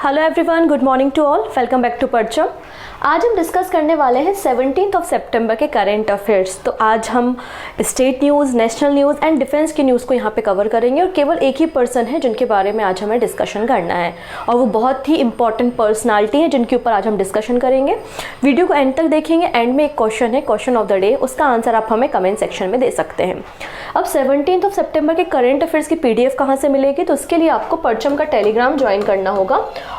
Hello everyone, good morning to all. Welcome back to Parcham. आज हम discuss करने वाले हैं 17 सितंबर के करंट अफेयर्स। तो आज हम state news, national news and defence की न्यूज़ को यहाँ पे कवर करेंगे और केवल एक ही पर्सन है जिनके बारे में आज हमें डिस्कशन करना है और वो बहुत ही इंपॉर्टेंट पर्सनालिटी है जिनके ऊपर आज हम डिस्कशन करेंगे। वीडियो को एंड तक देखेंगे। एंड में एक क्वेश्चन है, क्वेश्चन ऑफ द डे, उसका आंसर आप हमें कमेंट सेक्शन में दे सकते हैं। अब 17 सितंबर के करंट अफेयर्स की PDF कहाँ से मिलेगी? तो उसके लिए आपको परचम का टेलीग्राम ज्वाइन करना होगा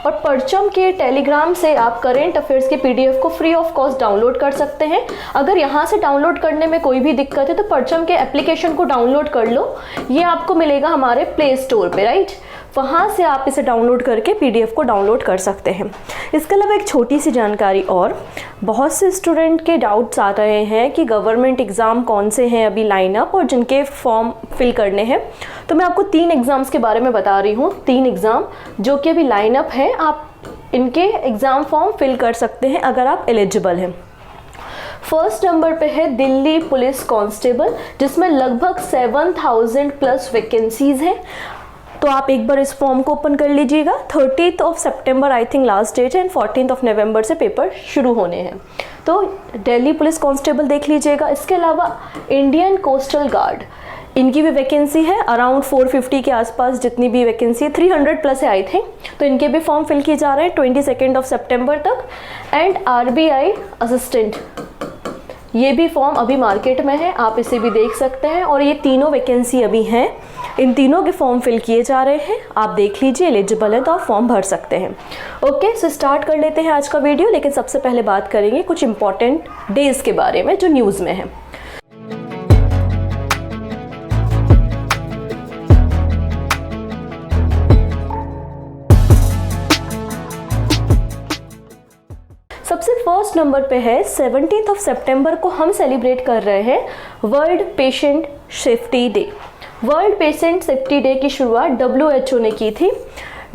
और परचम के टेलीग्राम से आप करंट अफेयर्स की PDF को फ्री ऑफ कॉस्ट डाउनलोड कर सकते हैं। अगर यहाँ से डाउनलोड करने में कोई भी दिक्कत है तो परचम के एप्लीकेशन को डाउनलोड कर लो। ये आपको मिलेगा हमारे प्ले स्टोर पे, राइट? वहाँ से आप इसे डाउनलोड करके PDF को डाउनलोड कर सकते हैं। इसके अलावा एक छोटी सी जानकारी और, बहुत से स्टूडेंट के डाउट्स आ रहे हैं कि गवर्नमेंट एग्ज़ाम कौन से हैं अभी लाइनअप और जिनके फॉर्म फिल करने हैं। तो मैं आपको 3 एग्ज़ाम्स के बारे में बता रही हूँ, 3 एग्ज़ाम जो कि अभी लाइनअप है। आप इनके एग्ज़ाम फॉर्म फिल कर सकते हैं अगर आप एलिजिबल हैं। फर्स्ट नंबर पे है दिल्ली पुलिस कांस्टेबल, जिसमें लगभग 7000 प्लस वैकेंसीज़ हैं। तो आप एक बार इस फॉर्म को ओपन कर लीजिएगा। 30 सितंबर आई थिंक लास्ट डेट है एंड 14 नवंबर से पेपर शुरू होने हैं। तो दिल्ली पुलिस कांस्टेबल देख लीजिएगा। इसके अलावा इंडियन कोस्टल गार्ड, इनकी भी वैकेंसी है अराउंड 450 के आसपास, जितनी भी वैकेंसी है 300 प्लस है आई थिंक। तो इनके भी फॉर्म फिल किए जा रहे हैं 22 सितंबर तक। एंड RBI असिस्टेंट, ये भी फॉर्म अभी मार्केट में है, आप इसे भी देख सकते हैं। और ये तीनों वैकेंसी अभी हैं, इन तीनों के फॉर्म फिल किए जा रहे हैं। आप देख लीजिए, एलिजिबल है तो आप फॉर्म भर सकते हैं। ओके, सो स्टार्ट कर लेते हैं आज का वीडियो। लेकिन सबसे पहले बात करेंगे कुछ इंपॉर्टेंट डेज के बारे में जो न्यूज़ में है। सबसे फर्स्ट नंबर पे है 17 सितंबर को हम सेलिब्रेट कर रहे हैं world patient safety day. World patient safety day की शुरुआत WHO ने की थी।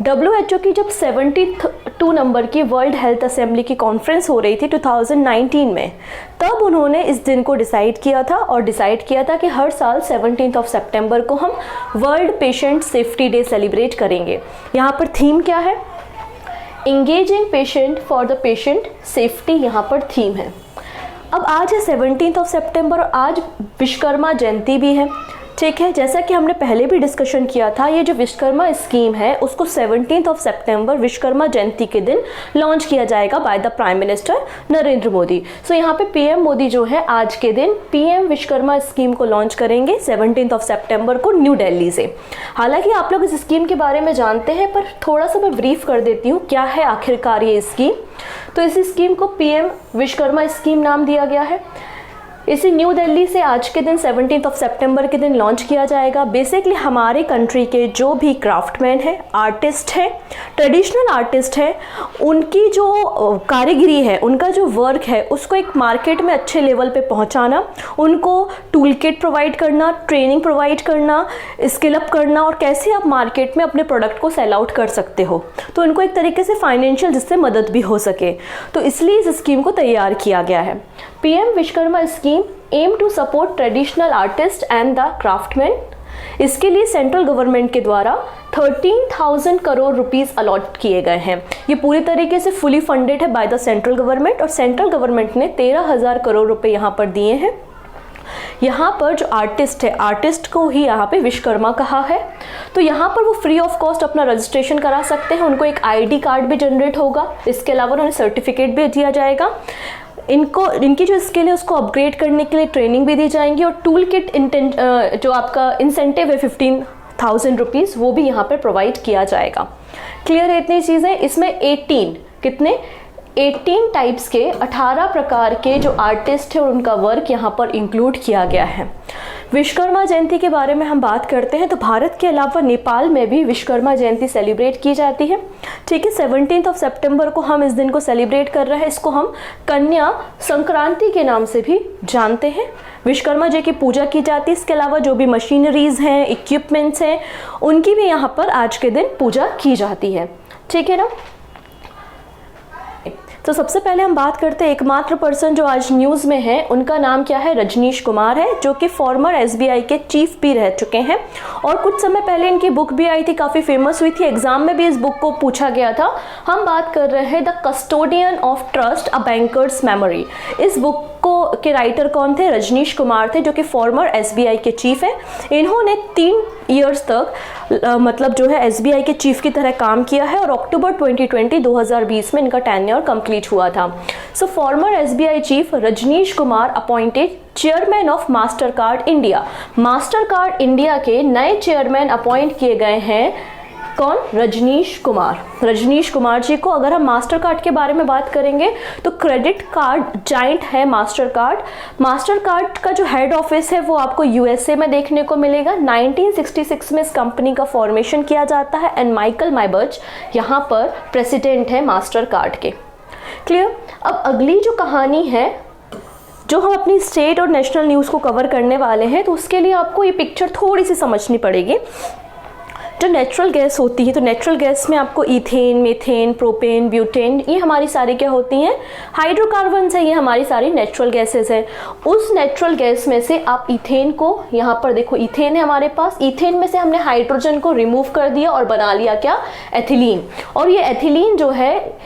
WHO की जब 72 नंबर की वर्ल्ड हेल्थ असेंबली की कॉन्फ्रेंस हो रही थी 2019 में, तब उन्होंने इस दिन को डिसाइड किया था और डिसाइड किया था कि हर साल 17 सितंबर को हम world patient safety day celebrate करेंगे। यहाँ पर थीम क्या है? Engaging patient for the patient safety, यहाँ पर थीम है। अब आज है 17 सितंबर और आज विश्वकर्मा जयंती भी है, ठीक है। जैसा कि हमने पहले भी डिस्कशन किया था, ये जो विश्वकर्मा स्कीम है उसको 17 सितंबर विश्वकर्मा जयंती के दिन लॉन्च किया जाएगा by the prime minister Narendra Modi. So यहाँ पे PM मोदी जो है आज के दिन PM विश्वकर्मा स्कीम को लॉन्च करेंगे 17 सितंबर को न्यू दिल्ली से। हालांकि आप लोग इस स्कीम के बारे में जानते हैं, पर थोड़ा सा मैं ब्रीफ कर देती हूँ क्या है आखिरकार ये स्कीम। तो इस स्कीम को PM विश्वकर्मा स्कीम नाम दिया गया है। इसे न्यू दिल्ली से आज के दिन 17 सितंबर के दिन लॉन्च किया जाएगा। बेसिकली हमारे कंट्री के जो भी क्राफ्टमैन हैं, आर्टिस्ट हैं, ट्रेडिशनल आर्टिस्ट हैं, उनकी जो कारीगरी है, उनका जो वर्क है, उसको एक मार्केट में अच्छे लेवल पे पहुंचाना, उनको टूल किट प्रोवाइड करना, ट्रेनिंग प्रोवाइड करना, स्किल अप करना और कैसे आप मार्केट में अपने प्रोडक्ट को सेल आउट कर सकते हो। तो उनको एक तरीके से फाइनेंशियल जिससे मदद भी हो सके, तो इसलिए इस स्कीम को तैयार किया गया है। PM Vishwakarma scheme aim to support traditional artist and the craftsman. इसके लिए सेंट्रल गवर्नमेंट के द्वारा 13,000 करोड़ रुपीस अलॉट किए गए हैं। ये पूरी तरीके से फुली फंडेड है बाय द सेंट्रल गवर्नमेंट और सेंट्रल गवर्नमेंट ने 13,000 करोड़ रुपए यहाँ पर दिए हैं। यहाँ पर जो आर्टिस्ट है, आर्टिस्ट को ही यहाँ पे विश्वकर्मा कहा है। तो यहाँ पर वो फ्री ऑफ कॉस्ट अपना रजिस्ट्रेशन करा सकते हैं। उनको एक ID कार्ड भी जनरेट होगा। इसके अलावा उन्हें सर्टिफिकेट भी दिया जाएगा। इनकी जो स्किल है उसको अपग्रेड करने के लिए ट्रेनिंग भी दी जाएंगी और टूल किट जो आपका इंसेंटिव है 15,000 रुपीज़, वो भी यहाँ पर प्रोवाइड किया जाएगा। क्लियर है इतनी चीज़ें? इसमें 18 टाइप्स के 18 प्रकार के जो आर्टिस्ट हैं और उनका वर्क यहाँ पर इंक्लूड किया गया है। विश्वकर्मा जयंती के बारे में हम बात करते हैं तो भारत के अलावा नेपाल में भी विश्वकर्मा जयंती सेलिब्रेट की जाती है, ठीक है। 17 सितंबर को हम इस दिन को सेलिब्रेट कर रहे हैं। इसको हम कन्या संक्रांति के नाम से भी जानते हैं। विश्वकर्मा जी की पूजा की जाती है। इसके अलावा जो भी मशीनरीज हैं, इक्विपमेंट्स हैं, उनकी भी यहाँ पर आज के दिन पूजा की जाती है, ठीक है ना। तो सबसे पहले हम बात करते हैं एकमात्र पर्सन जो आज न्यूज़ में है, उनका नाम क्या है, रजनीश कुमार है, जो कि फॉर्मर एसबीआई के चीफ भी रह चुके हैं। और कुछ समय पहले इनकी बुक भी आई थी, काफ़ी फेमस हुई थी, एग्जाम में भी इस बुक को पूछा गया था। हम बात कर रहे हैं the custodian of trust a bankers memory. इस बुक के राइटर कौन थे, रजनीश कुमार थे, जो कि फॉर्मर एसबीआई के चीफ हैं। इन्होंने 3 इयर्स तक मतलब जो है एसबीआई के चीफ की तरह काम किया है और अक्टूबर 2020 में इनका टेन्योर कंप्लीट हुआ था। So former SBI chief Rajnish Kumar appointed chairman of Mastercard India. Mastercard India के नए चेयरमैन अपॉइंट किए गए हैं कौन, रजनीश कुमार। रजनीश कुमार जी को अगर हम मास्टर कार्ड के बारे में बात करेंगे तो क्रेडिट कार्ड जाइंट है मास्टर कार्ड। मास्टर कार्ड का जो हेड ऑफिस है वो आपको यूएसए में देखने को मिलेगा। 1966 में इस कंपनी का फॉर्मेशन किया जाता है एंड माइकल माइबर्च यहाँ पर प्रेसिडेंट है मास्टर कार्ड के। क्लियर। अब अगली जो कहानी है, जो हम अपनी स्टेट और नेशनल न्यूज़ को कवर करने वाले हैं, तो उसके लिए आपको ये पिक्चर थोड़ी सी समझनी पड़ेगी। जो नेचुरल गैस होती है, तो नेचुरल गैस में आपको इथेन, मीथेन, प्रोपेन, ब्यूटेन, ये हमारी सारी क्या होती हैं, हाइड्रोकार्बन्स है, ये हमारी सारी नेचुरल गैसेस है। उस नेचुरल गैस में से आप इथेन को, यहाँ पर देखो इथेन है हमारे पास, इथेन में से हमने हाइड्रोजन को रिमूव कर दिया और बना लिया क्या, एथिलीन। और ये एथिलीन जो है,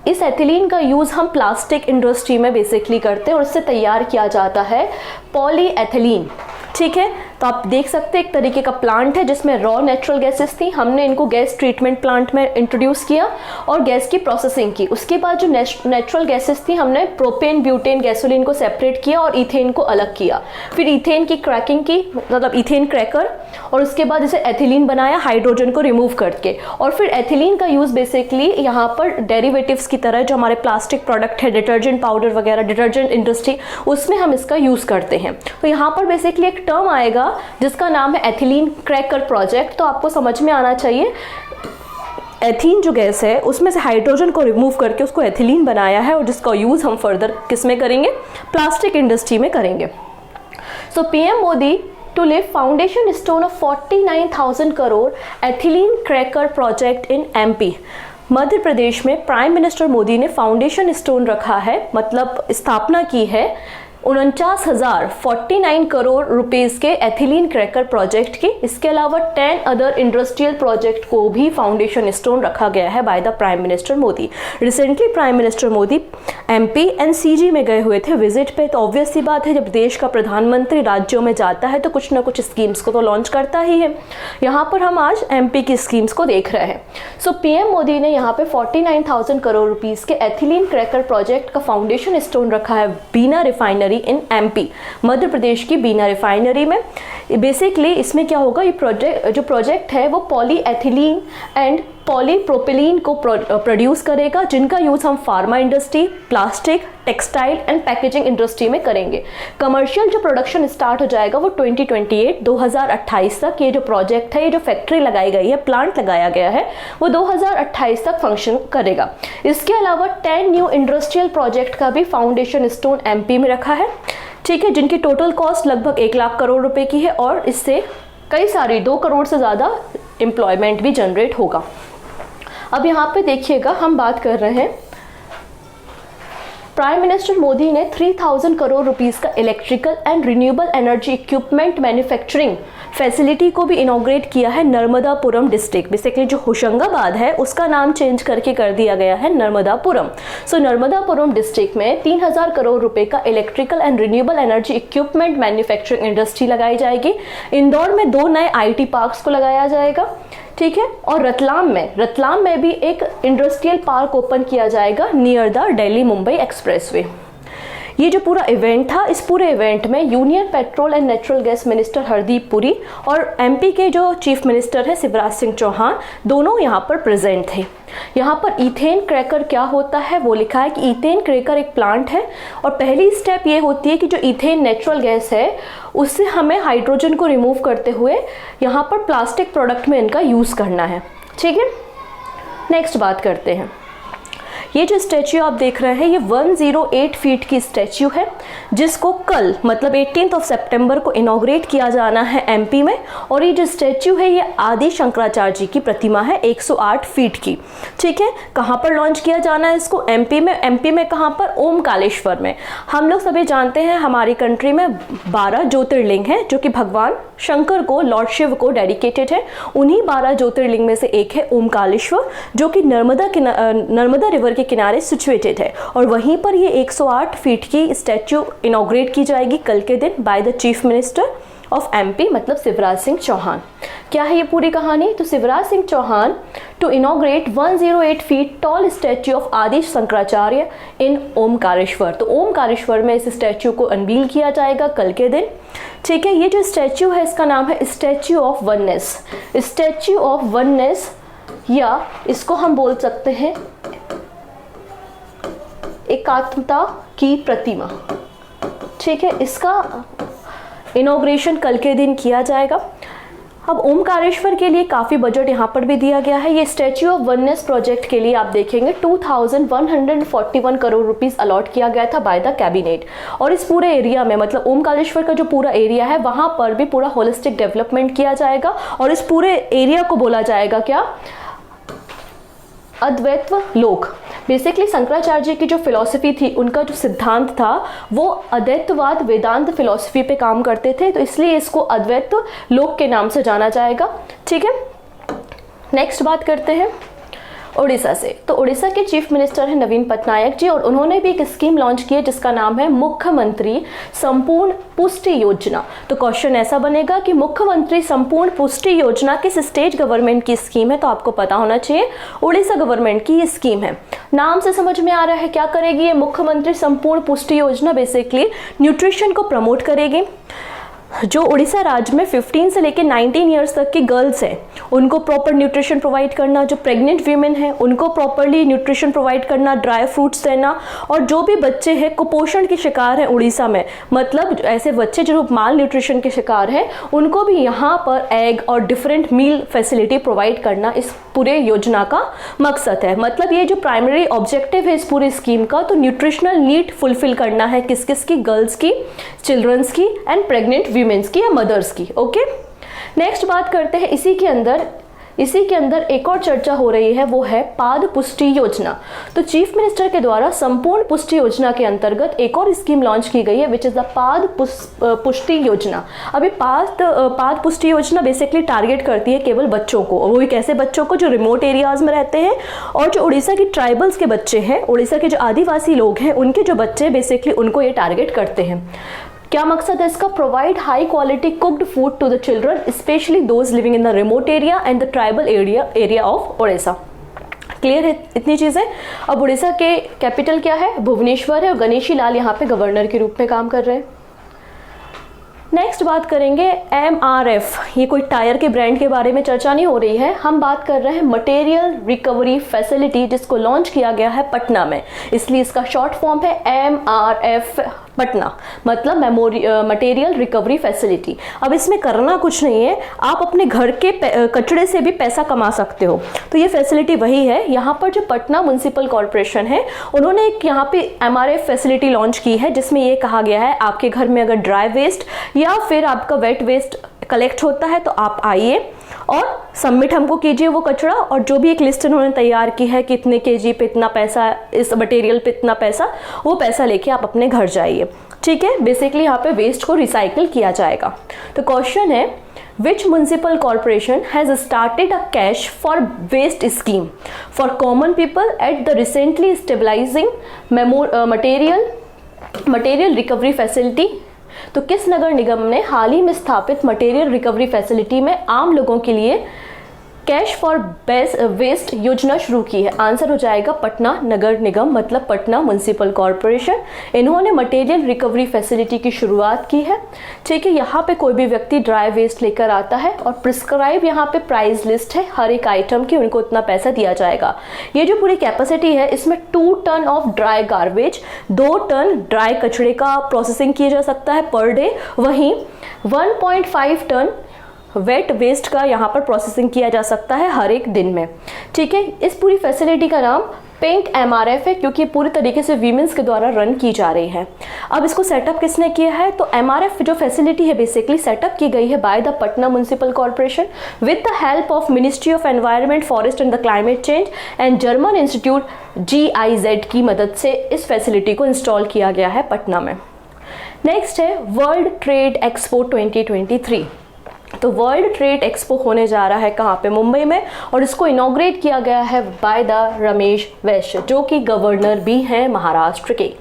इस एथिलीन का यूज़ हम प्लास्टिक इंडस्ट्री में बेसिकली करते हैं और इससे तैयार किया जाता है पॉलीएथिलीन। ठीक है, तो आप देख सकते हैं एक तरीके का प्लांट है जिसमें रॉ नेचुरल गैसेस थी, हमने इनको गैस ट्रीटमेंट प्लांट में इंट्रोड्यूस किया और गैस की प्रोसेसिंग की। उसके बाद जो नेचुरल गैसेस थी, हमने प्रोपेन, ब्यूटेन, गैसोलीन को सेपरेट किया और इथेन को अलग किया। फिर इथेन की क्रैकिंग की, मतलब इथेन क्रैकर, और उसके बाद इसे एथिलीन बनाया हाइड्रोजन को रिमूव करके। और फिर एथिलीन का यूज़ बेसिकली यहाँ पर डेरिवेटिव्स की तरह, जो हमारे प्लास्टिक प्रोडक्ट है, डिटर्जेंट पाउडर वगैरह, डिटर्जेंट इंडस्ट्री, उसमें हम इसका यूज़ करते हैं। तो यहाँ पर बेसिकली एक टर्म आएगा जिसका नाम है एथिलीन क्रैकर प्रोजेक्ट। तो आपको समझ में आना चाहिए, एथीन जो गैस है उसमें से हाइड्रोजन को रिमूव करके उसको एथिलीन बनाया है और जिसका यूज़ हम फर्दर किस में करेंगे, प्लास्टिक इंडस्ट्री में करेंगे। So PM Modi to lay foundation stone of 49,000 crore ethylene cracker project in MP. Madhya Pradesh में प्राइम मिनिस्टर मोदी ने फाउंडेशन स्टोन रखा है, मतलब स्थापना की है 49,049 करोड़ रुपीस के एथिलीन क्रैकर प्रोजेक्ट की। इसके अलावा 10 अदर इंडस्ट्रियल प्रोजेक्ट को भी फाउंडेशन स्टोन रखा गया है bye the prime minister Modi. Recently prime minister Modi MP and CG में गए हुए थे विजिट पे। तो ऑब्वियस सी बात है, जब देश का प्रधानमंत्री राज्यों में जाता है तो कुछ ना कुछ स्कीम्स को तो लॉन्च करता ही है। यहाँ पर हम आज एमपी की स्कीम्स को देख रहे हैं। सो पीएम मोदी ने यहाँ पे 49,000 करोड़ रुपीस के एथिलीन क्रैकर प्रोजेक्ट का फाउंडेशन स्टोन रखा है बीना रिफाइनरी इन एमपी, मध्य प्रदेश की बीना रिफाइनरी में। बेसिकली इसमें क्या होगा, ये जो प्रोजेक्ट है वो पॉलीएथिलीन एंड पॉलीप्रोपिलीन को प्रोड्यूस करेगा, जिनका यूज़ हम pharma industry, plastic, textile and packaging industry में करेंगे। कमर्शियल जो प्रोडक्शन स्टार्ट हो जाएगा वो 2028 तक। ये जो प्रोजेक्ट है, ये जो फैक्ट्री लगाई गई है, प्लांट लगाया गया है, वो 2028 तक फंक्शन करेगा। इसके अलावा 10 न्यू इंडस्ट्रियल प्रोजेक्ट का भी फाउंडेशन स्टोन एमपी में रखा है, ठीक है, जिनकी टोटल कॉस्ट लगभग 1 लाख करोड़ रुपए की है और इससे कई सारी 2 करोड़ से ज़्यादा एम्प्लॉयमेंट भी जनरेट होगा। अब यहाँ पे देखिएगा, हम बात कर रहे हैं, प्राइम मिनिस्टर मोदी ने 3,000 करोड़ रुपीस का electrical and renewable energy equipment manufacturing facility को भी इनॉग्रेट किया है नर्मदापुरम डिस्ट्रिक्ट। बेसिकली जो होशंगाबाद है उसका नाम चेंज करके कर दिया गया है नर्मदापुरम। सो नर्मदापुरम डिस्ट्रिक्ट में 3,000 करोड़ रुपए का electrical and renewable energy equipment manufacturing industry लगाई जाएगी। इंदौर में 2 नए IT पार्क्स को लगाया जाएगा, ठीक है, और रतलाम में भी एक इंडस्ट्रियल पार्क ओपन किया जाएगा near the Delhi Mumbai expressway. ये जो पूरा इवेंट था, इस पूरे इवेंट में union petrol and natural gas minister Hardeep Puri और एमपी के जो चीफ मिनिस्टर है शिवराज सिंह चौहान, दोनों यहाँ पर प्रेजेंट थे। यहाँ पर इथेन क्रैकर क्या होता है वो लिखा है कि इथेन क्रैकर एक प्लांट है और पहली स्टेप ये होती है कि जो इथेन नेचुरल गैस है उससे हमें हाइड्रोजन को रिमूव करते हुए यहाँ पर प्लास्टिक प्रोडक्ट में इनका यूज़ करना है, ठीक है। नेक्स्ट बात करते हैं, ये जो स्टैच्यू आप देख रहे हैं ये 108 फीट की स्टैच्यू है, जिसको कल मतलब 18 सितंबर को इनॉग्रेट किया जाना है एमपी में। और ये जो स्टैच्यू है ये आदि शंकराचार्य जी की प्रतिमा है 108 फीट की। ठीक है, कहाँ पर लॉन्च किया जाना है इसको? एमपी में। एमपी में कहाँ पर? ओमकारेश्वर में। हम लोग सभी जानते हैं हमारी कंट्री में 12 ज्योतिर्लिंग हैं जो कि भगवान शंकर को, लॉर्ड शिव को डेडिकेटेड है। उन्हीं 12 ज्योतिर्लिंग में से एक है ओमकारेश्वर, जो कि नर्मदा रिवर के किनारे सिचुएटेड है। और वहीं पर ये 108 फीट की स्टैच्यू इनॉग्रेट की जाएगी कल के दिन by the chief minister of MP, मतलब शिवराज सिंह चौहान। क्या है ये पूरी कहानी? तो Shivraj Singh Chouhan to inaugurate 108 feet tall statue of Adi Shankaracharya इन ओमकारेश्वर। तो ओमकारेश्वर में इस स्टैच्यू को अनवील किया जाएगा कल के दिन। ठीक है, ये जो स्टैच्यू है इसका नाम है statue of oneness. Statue of oneness, या इसको हम बोल सकते हैं एकात्मता की प्रतिमा। ठीक है, इसका इनॉग्रेशन कल के दिन किया जाएगा। अब ओमकारेश्वर के लिए काफ़ी बजट यहाँ पर भी दिया गया है। ये स्टैच्यू ऑफ वननेस प्रोजेक्ट के लिए आप देखेंगे 2141 करोड़ रुपीस अलॉट किया गया था बाय द कैबिनेट। और इस पूरे एरिया में, मतलब ओमकारेश्वर का जो पूरा एरिया है वहाँ पर भी पूरा होलिस्टिक डेवलपमेंट किया जाएगा। और इस पूरे एरिया को बोला जाएगा क्या? अद्वैत लोक। बेसिकली शंकराचार्य जी की जो फिलॉसफी थी, उनका जो सिद्धांत था वो अद्वैतवाद वेदांत फिलॉसफी पे काम करते थे, तो इसलिए इसको अद्वैत लोक के नाम से जाना जाएगा। ठीक है, नेक्स्ट बात करते हैं उड़ीसा से। तो उड़ीसा के चीफ मिनिस्टर हैं नवीन पटनायक जी, और उन्होंने भी एक स्कीम लॉन्च की है जिसका नाम है मुख्यमंत्री संपूर्ण पुष्टि योजना। तो क्वेश्चन ऐसा बनेगा कि मुख्यमंत्री संपूर्ण पुष्टि योजना किस स्टेट गवर्नमेंट की स्कीम है? तो आपको पता होना चाहिए उड़ीसा गवर्नमेंट की ये स्कीम है। नाम से समझ में आ रहा है क्या करेगी ये मुख्यमंत्री संपूर्ण पुष्टि योजना? बेसिकली न्यूट्रिशन को प्रमोट करेगी। जो उड़ीसा राज्य में 15 से लेकर 19 ईयर्स तक की गर्ल्स हैं उनको प्रॉपर न्यूट्रिशन प्रोवाइड करना, जो प्रेग्नेंट वीमेन हैं उनको प्रॉपरली न्यूट्रिशन प्रोवाइड करना, ड्राई फ्रूट्स देना। और जो भी बच्चे हैं कुपोषण के शिकार हैं उड़ीसा में, मतलब ऐसे बच्चे जो माल न्यूट्रिशन के शिकार हैं, उनको भी यहाँ पर एग और डिफरेंट मील फैसिलिटी प्रोवाइड करना इस पूरे योजना का मकसद है। मतलब ये जो प्राइमरी ऑब्जेक्टिव है इस पूरी स्कीम का, तो न्यूट्रिशनल नीड फुलफिल करना है किस किस की? गर्ल्स की, चिल्ड्रंस की एंड प्रेग्नेंट वीमेंस की या मदर्स की। ओके, नेक्स्ट बात करते हैं इसी के अंदर एक और चर्चा हो रही है, वो है पाद पुष्टि योजना। तो चीफ मिनिस्टर के द्वारा संपूर्ण पुष्टि योजना के अंतर्गत एक और स्कीम लॉन्च की गई है विच इज द पाद पुष्टि योजना। अभी पाद पुष्टि योजना बेसिकली टारगेट करती है केवल बच्चों को, और वो एक ऐसे बच्चों को जो रिमोट एरियाज में रहते हैं और जो उड़ीसा की ट्राइबल्स के बच्चे हैं, उड़ीसा के जो आदिवासी लोग हैं उनके जो बच्चे बेसिकली उनको ये टारगेट करते हैं। क्या मकसद है इसका? Provide high quality cooked food to the children specially those living in the remote area and the tribal area of Odisha. Clear है इतनी चीजें? अब उड़ीसा के कैपिटल क्या है? भुवनेश्वर है, और गणेशी लाल यहाँ पे गवर्नर के रूप में काम कर रहे हैं। नेक्स्ट बात करेंगे MRF। ये कोई टायर के ब्रांड के बारे में चर्चा नहीं हो रही है, हम बात कर रहे हैं मटेरियल रिकवरी फैसिलिटी, जिसको लॉन्च किया गया है पटना में, इसलिए इसका शॉर्ट फॉर्म है MRF पटना, मतलब मटेरियल रिकवरी फैसिलिटी। अब इसमें करना कुछ नहीं है, आप अपने घर के कचड़े से भी पैसा कमा सकते हो। तो ये फैसिलिटी वही है। यहाँ पर जो पटना म्युनिसिपल कॉर्पोरेशन है उन्होंने एक यहाँ पे MRF फैसिलिटी लॉन्च की है, जिसमें ये कहा गया है आपके घर में अगर ड्राई वेस्ट या फिर आपका वेट वेस्ट कलेक्ट होता है तो आप आइए और सबमिट हमको कीजिए वो कचरा, और जो भी एक लिस्ट उन्होंने तैयार की है कि इतने केजी पे इतना पैसा, इस मटेरियल पे इतना पैसा, वो पैसा लेके आप अपने घर जाइए। ठीक है, बेसिकली यहाँ पे वेस्ट को रिसाइकिल किया जाएगा। तो क्वेश्चन है which municipal corporation has started a cash for waste scheme for common people at the recently stabilizing material recovery facility? तो किस नगर निगम ने हाल ही में स्थापित मटेरियल रिकवरी फैसिलिटी में आम लोगों के लिए कैश फॉर वेस्ट योजना शुरू की है? आंसर हो जाएगा पटना नगर निगम, मतलब पटना म्युनिसिपल कॉर्पोरेशन। इन्होंने मटेरियल रिकवरी फैसिलिटी की शुरुआत की है। ठीक है, यहाँ पे कोई भी व्यक्ति ड्राई वेस्ट लेकर आता है और प्रिस्क्राइब यहाँ पे प्राइस लिस्ट है हर एक आइटम की, उनको उतना पैसा दिया जाएगा। ये जो पूरी कैपेसिटी है इसमें 2 ton of dry garbage, 2 ton dry कचड़े का प्रोसेसिंग किया जा सकता है पर डे, वहीं 1.5 टन वेट वेस्ट का यहाँ पर प्रोसेसिंग किया जा सकता है हर एक दिन में। ठीक है, इस पूरी फैसिलिटी का नाम पिंक MRF है क्योंकि पूरी तरीके से वीमेंस के द्वारा रन की जा रही है। अब इसको सेटअप किसने किया है, तो MRF जो फैसिलिटी है बेसिकली सेटअप की गई है by the Patna municipal corporation with the help of ministry of environment, forest and the climate change and German institute GIZ की मदद से इस फैसिलिटी को इंस्टॉल किया गया है पटना में। नेक्स्ट है वर्ल्ड ट्रेड एक्सपो 2023। तो वर्ल्ड ट्रेड एक्सपो होने जा रहा है कहाँ पे, मुंबई में, और इसको इनॉग्रेट किया गया है बाय द रमेश वैश्य जो कि गवर्नर भी हैं महाराष्ट्र के।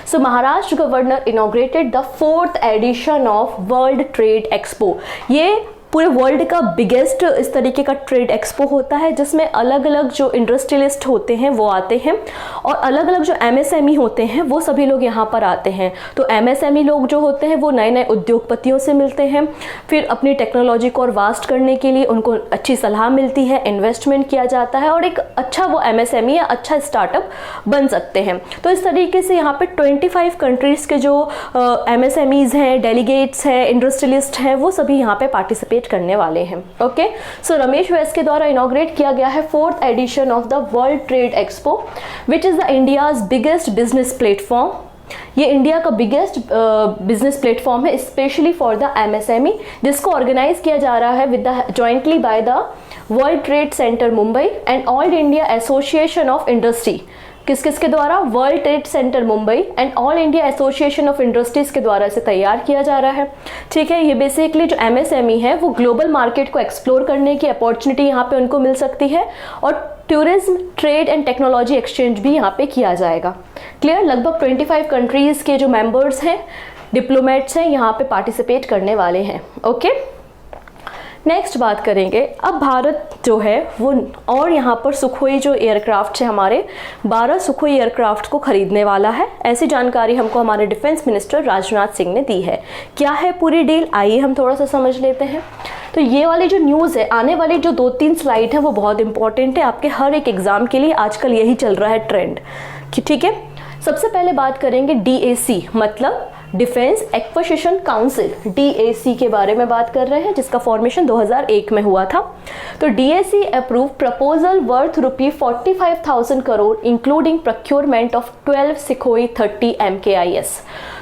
So Maharashtra governor inaugurated the 4th edition of world trade expo. ये पूरे वर्ल्ड का बिगेस्ट इस तरीके का ट्रेड एक्सपो होता है जिसमें अलग अलग जो इंडस्ट्रियलिस्ट होते हैं वो आते हैं और अलग अलग जो MSME होते हैं वो सभी लोग यहाँ पर आते हैं। तो MSME लोग जो होते हैं वो नए नए उद्योगपतियों से मिलते हैं, फिर अपनी टेक्नोलॉजी को और वास्ट करने के लिए उनको अच्छी सलाह मिलती है, इन्वेस्टमेंट किया जाता है और एक अच्छा वो MSME या अच्छा स्टार्टअप बन सकते हैं। तो इस तरीके से यहाँ पे 25 कंट्रीज़ के जो MSMEs हैं, डेलीगेट्स हैं, इंडस्ट्रियलिस्ट हैं, वो सभी यहाँ पे पार्टिसिपेट करने वाले हैं। ओके, सो रमेश वैस के द्वारा इनॉग्रेट किया गया है 4th edition of the world trade expo which is the India's biggest business platform. ये इंडिया का बिगेस्ट बिजनेस प्लेटफॉर्म है स्पेशली फॉर द MSME, जिसको ऑर्गेनाइज किया जा रहा है with the jointly by the world trade centre Mumbai and all India association of industry. किस किस के द्वारा, world trade centre Mumbai and all India association of industries के द्वारा इसे तैयार किया जा रहा है। ठीक है, ये बेसिकली जो MSME है वो ग्लोबल मार्केट को एक्सप्लोर करने की अपॉर्चुनिटी यहाँ पे उनको मिल सकती है और tourism, trade and technology exchange भी यहाँ पे किया जाएगा। क्लियर, लगभग 25 कंट्रीज के जो मेंबर्स हैं, डिप्लोमेट्स हैं, यहाँ पे पार्टिसिपेट करने वाले हैं। ओके, नेक्स्ट बात करेंगे अब भारत जो है वो और यहाँ पर सुखोई जो एयरक्राफ्ट है हमारे 12 सुखोई एयरक्राफ्ट को खरीदने वाला है। ऐसी जानकारी हमको हमारे डिफेंस मिनिस्टर राजनाथ सिंह ने दी है। क्या है पूरी डील, आइए हम थोड़ा सा समझ लेते हैं। तो ये वाली जो न्यूज़ है, आने वाली जो 2-3 स्लाइड है वो बहुत इंपॉर्टेंट है आपके हर एक एग्जाम के लिए। आजकल यही चल रहा है ट्रेंड, ठीक है। सबसे पहले बात करेंगे DAC मतलब डिफेंस एक्विजिशन काउंसिल, DAC के बारे में बात कर रहे हैं जिसका फॉर्मेशन 2001 में हुआ था। तो DAC approve proposal worth ₹45,000 crore including procurement of 12 Sukhoi 30 MKIS।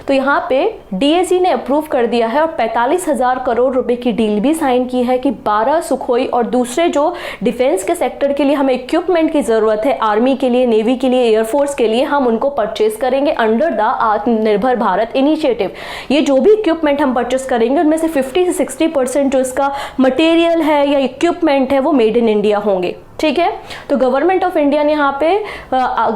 तो यहाँ पे DAC ने अप्रूव कर दिया है और 45,000 करोड़ रुपए की डील भी साइन की है कि 12 सुखोई और दूसरे जो डिफेंस के सेक्टर के लिए हमें इक्विपमेंट की ज़रूरत है, आर्मी के लिए, नेवी के लिए, एयरफोर्स के लिए, हम उनको परचेज करेंगे अंडर द आत्मनिर्भर भारत इनिशिएटिव। ये जो भी इक्विपमेंट हम परचेस करेंगे उनमें से 50 से 60% जो इसका मटेरियल है या इक्विपमेंट है वो मेड इन इंडिया होंगे। ठीक है, तो गवर्नमेंट ऑफ इंडिया ने यहाँ पे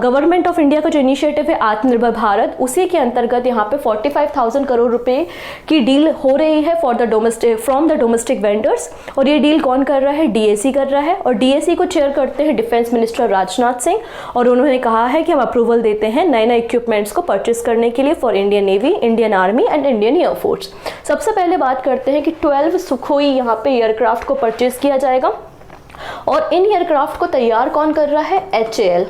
गवर्नमेंट ऑफ इंडिया का जो इनिशिएटिव है आत्मनिर्भर भारत, उसी के अंतर्गत यहाँ पे 45,000 करोड़ रुपए की डील हो रही है फ्रॉम द डोमेस्टिक वेंडर्स। और ये डील कौन कर रहा है, DAC कर रहा है और DAC को चेयर करते हैं डिफेंस मिनिस्टर राजनाथ सिंह। और उन्होंने कहा है कि हम अप्रूवल देते हैं नए नए इक्विपमेंट्स को परचेस करने के लिए for Indian navy, Indian army and Indian air force. सबसे पहले बात करते हैं कि 12 सुखोई यहाँ पे एयरक्राफ्ट को परचेस किया जाएगा और इन एयरक्राफ्ट को तैयार कौन कर रहा है, HAL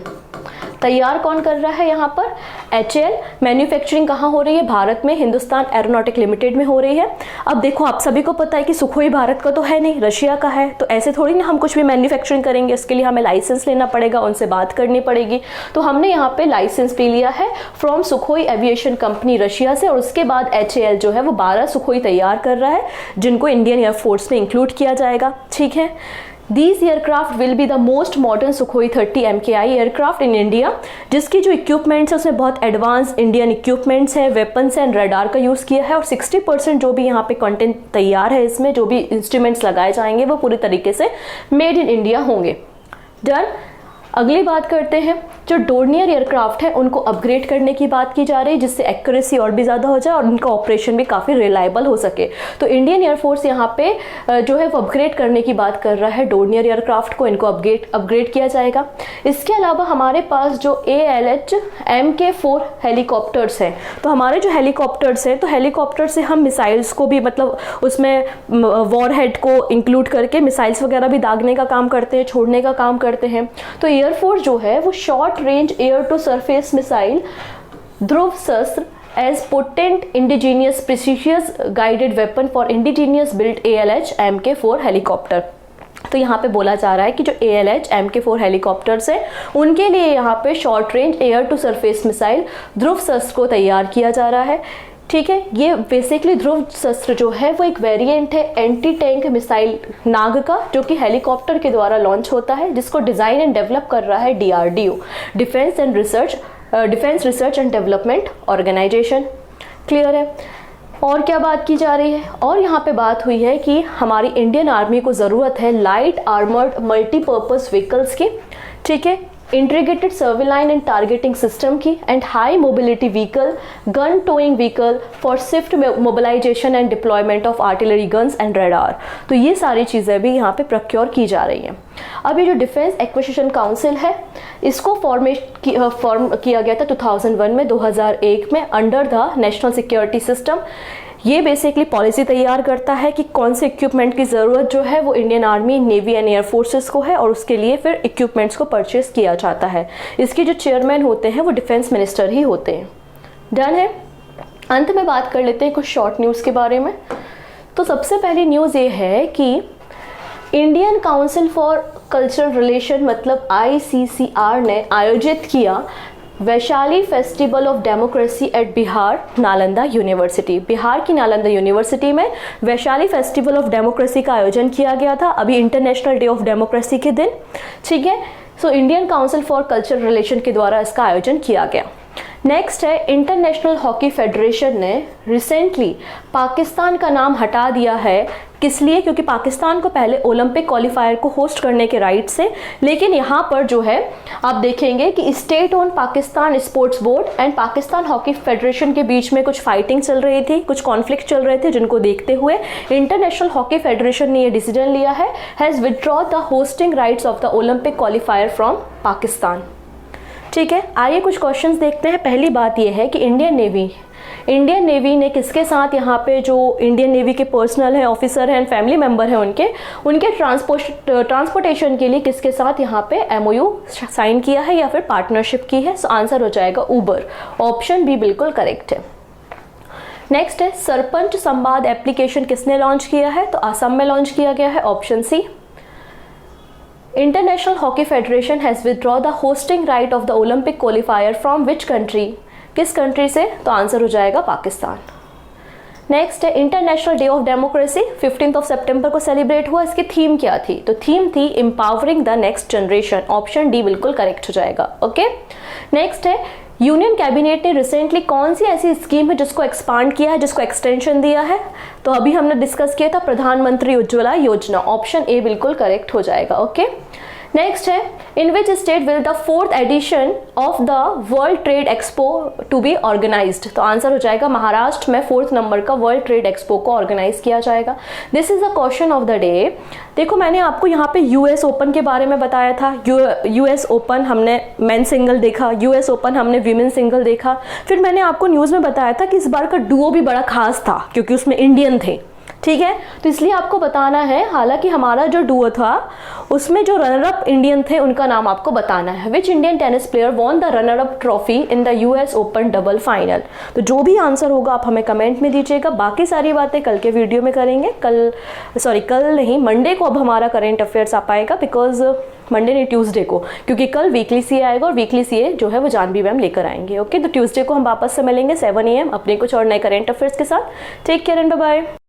तैयार कौन कर रहा है यहाँ पर, HAL। मैन्युफैक्चरिंग कहाँ हो रही है, भारत में हिंदुस्तान एरोनॉटिक लिमिटेड में हो रही है। अब देखो आप सभी को पता है कि सुखोई भारत का तो है नहीं, रशिया का है। तो ऐसे थोड़ी ना हम कुछ भी मैन्युफैक्चरिंग करेंगे, इसके लिए हमें लाइसेंस लेना पड़ेगा, उनसे बात करनी पड़ेगी। तो हमने यहाँ पे लाइसेंस भी लिया है from Sukhoi aviation company Russia से और उसके बाद HAL जो है वो 12 सुखोई तैयार कर रहा है जिनको इंडियन एयरफोर्स में इंक्लूड किया जाएगा। ठीक है, These aircraft will be the most modern Sukhoi 30 MKI aircraft in India, जिसकी जो इक्विपमेंट्स है उसमें बहुत एडवांस इंडियन इक्विपमेंट्स है, वेपन्स एंड रडार का यूज़ किया है और 60% जो भी यहाँ पे कंटेंट तैयार है इसमें जो भी इंस्ट्रूमेंट्स लगाए जाएंगे वो पूरी तरीके से मेड इन इंडिया होंगे। डन। अगली बात करते हैं, जो डोर्नियर एयरक्राफ्ट है उनको अपग्रेड करने की बात की जा रही है जिससे एक्यूरेसी और भी ज़्यादा हो जाए और उनका ऑपरेशन भी काफ़ी रिलायबल हो सके। तो इंडियन एयरफोर्स यहाँ पे जो है वो अपग्रेड करने की बात कर रहा है डोर्नियर एयरक्राफ्ट को, इनको अपग्रेड किया जाएगा। इसके अलावा हमारे पास जो ALH MK4 हेलीकॉप्टर्स हैं, तो हमारे जो हेलीकॉप्टर्स हैं, तो हेलीकॉप्टर से हम मिसाइल्स को भी मतलब उसमें वॉरहेड को इंक्लूड करके मिसाइल्स वगैरह भी दागने का काम करते हैं, छोड़ने का काम करते हैं। तो एयरफोर्स जो है वो short range air to surface missile Dhruv Shastra as potent indigenous precious guided weapon for indigenous built ALH MK4 helicopter। तो यहाँ पे बोला जा रहा है कि जो ALH MK4 हेलीकॉप्टर्स है उनके लिए यहाँ पे short range air to surface missile Dhruv Shastra को तैयार किया जा रहा है। ठीक है, ये बेसिकली ध्रुव शस्त्र जो है वो एक वेरिएंट है एंटी टैंक मिसाइल नाग का, जो कि हेलीकॉप्टर के द्वारा लॉन्च होता है, जिसको डिज़ाइन एंड डेवलप कर रहा है DRDO, defence research and development organisation. Clear है। और क्या बात की जा रही है, और यहाँ पे बात हुई है कि हमारी इंडियन आर्मी को ज़रूरत है लाइट आर्मर्ड मल्टीपर्पज़ व्हीकल्स की। ठीक है, integrated surveillance and targeting system की, and high mobility vehicle, gun towing vehicle for swift mobilisation and deployment of artillery guns and radar. तो ये सारी चीज़ें भी यहाँ पे प्रोक्योर की जा रही हैं। अब ये जो डिफेंस एक्विजिशन काउंसिल है, इसको फॉर्म किया गया था 2001 में, 2001 में under the national security system. ये बेसिकली पॉलिसी तैयार करता है कि कौन से इक्विपमेंट की ज़रूरत जो है वो Indian army, navy and air forces को है, और उसके लिए फिर इक्विपमेंट्स को परचेस किया जाता है। इसके जो चेयरमैन होते हैं वो डिफेंस मिनिस्टर ही होते हैं। डन है। अंत में बात कर लेते हैं कुछ शॉर्ट न्यूज़ के बारे में। तो सबसे पहली न्यूज़ ये है कि Indian council for cultural relation मतलब ICCR ने आयोजित किया Vaishali festival of democracy eight Bihar Nalanda university. Bihar की नालंदा यूनिवर्सिटी में वैशाली फेस्टिवल ऑफ डेमोक्रेसी का आयोजन किया गया था, अभी इंटरनेशनल डे ऑफ डेमोक्रेसी के दिन। ठीक है, so Indian council for cultural relation के द्वारा इसका आयोजन किया गया। नेक्स्ट है, इंटरनेशनल हॉकी फेडरेशन ने रिसेंटली पाकिस्तान का नाम हटा दिया है। किस लिए? क्योंकि पाकिस्तान को पहले ओलंपिक क्वालिफायर को होस्ट करने के राइट से, लेकिन यहाँ पर जो है आप देखेंगे कि state own Pakistan sports board and Pakistan hockey federation के बीच में कुछ फाइटिंग चल रही थी, कुछ कॉन्फ्लिक्ट चल रहे थे, जिनको देखते हुए इंटरनेशनल हॉकी फेडरेशन ने ये डिसीजन लिया है, has withdraw the hosting rights of the Olympic qualifier from Pakistan. ठीक है, आइए कुछ क्वेश्चंस देखते हैं। पहली बात यह है कि इंडियन नेवी ने किसके साथ यहाँ पे जो इंडियन नेवी के पर्सनल हैं, ऑफिसर हैं, फैमिली मेंबर हैं, उनके ट्रांसपोर्टेशन के लिए किसके साथ यहाँ पे MOU साइन किया है या फिर पार्टनरशिप की है? सो आंसर हो जाएगा ऊबर। ऑप्शन बी बिल्कुल करेक्ट है। नेक्स्ट है, सरपंच संवाद एप्लीकेशन किसने लॉन्च किया है? तो असम में लॉन्च किया गया है, option C. International hockey federation has withdraw the hosting right of the Olympic qualifier from which country? किस कंट्री से? तो आंसर हो जाएगा पाकिस्तान। नेक्स्ट है, इंटरनेशनल डे ऑफ डेमोक्रेसी 15 सितंबर को सेलिब्रेट हुआ, इसकी थीम क्या थी? तो थीम थी empowering the next generation. Option D बिल्कुल करेक्ट हो जाएगा। ओके, नेक्स्ट है, यूनियन कैबिनेट ने रिसेंटली कौन सी ऐसी स्कीम है जिसको एक्सपांड किया है, जिसको एक्सटेंशन दिया है? तो अभी हमने डिस्कस किया था प्रधानमंत्री उज्ज्वला योजना। ऑप्शन ए बिल्कुल करेक्ट हो जाएगा। ओके, नेक्स्ट है, in which state will the 4th edition of the world trade expo to be organized? तो आंसर हो जाएगा महाराष्ट्र में 4th नंबर का वर्ल्ड ट्रेड एक्सपो को ऑर्गेनाइज किया जाएगा। This is the question of the day. देखो, मैंने आपको यहाँ पे US ओपन के बारे में बताया था। US ओपन हमने मेन सिंगल देखा, US ओपन हमने वीमेन सिंगल देखा। फिर मैंने आपको न्यूज़ में बताया था कि इस बार का डुओ भी बड़ा खास था क्योंकि उसमें इंडियन थे। ठीक है, तो इसलिए आपको बताना है, हालांकि हमारा जो डुओ था उसमें जो रनर अप इंडियन थे उनका नाम आपको बताना है। Which Indian tennis player won the runner up trophy in the US open double final? तो जो भी आंसर होगा आप हमें कमेंट में दीजिएगा। बाकी सारी बातें कल के वीडियो में करेंगे। कल नहीं, मंडे को अब हमारा करेंट अफेयर्स आ पाएगा, बिकॉज मंडे नहीं, ट्यूसडे को, क्योंकि कल वीकली CA आएगा और वीकली CA जो है वो जानवी मैम लेकर आएंगे। ओके, तो ट्यूसडे को हम वापस से मिलेंगे 7 AM अपने कुछ और नए करेंट अफेयर्स के साथ। Take care and bye bye.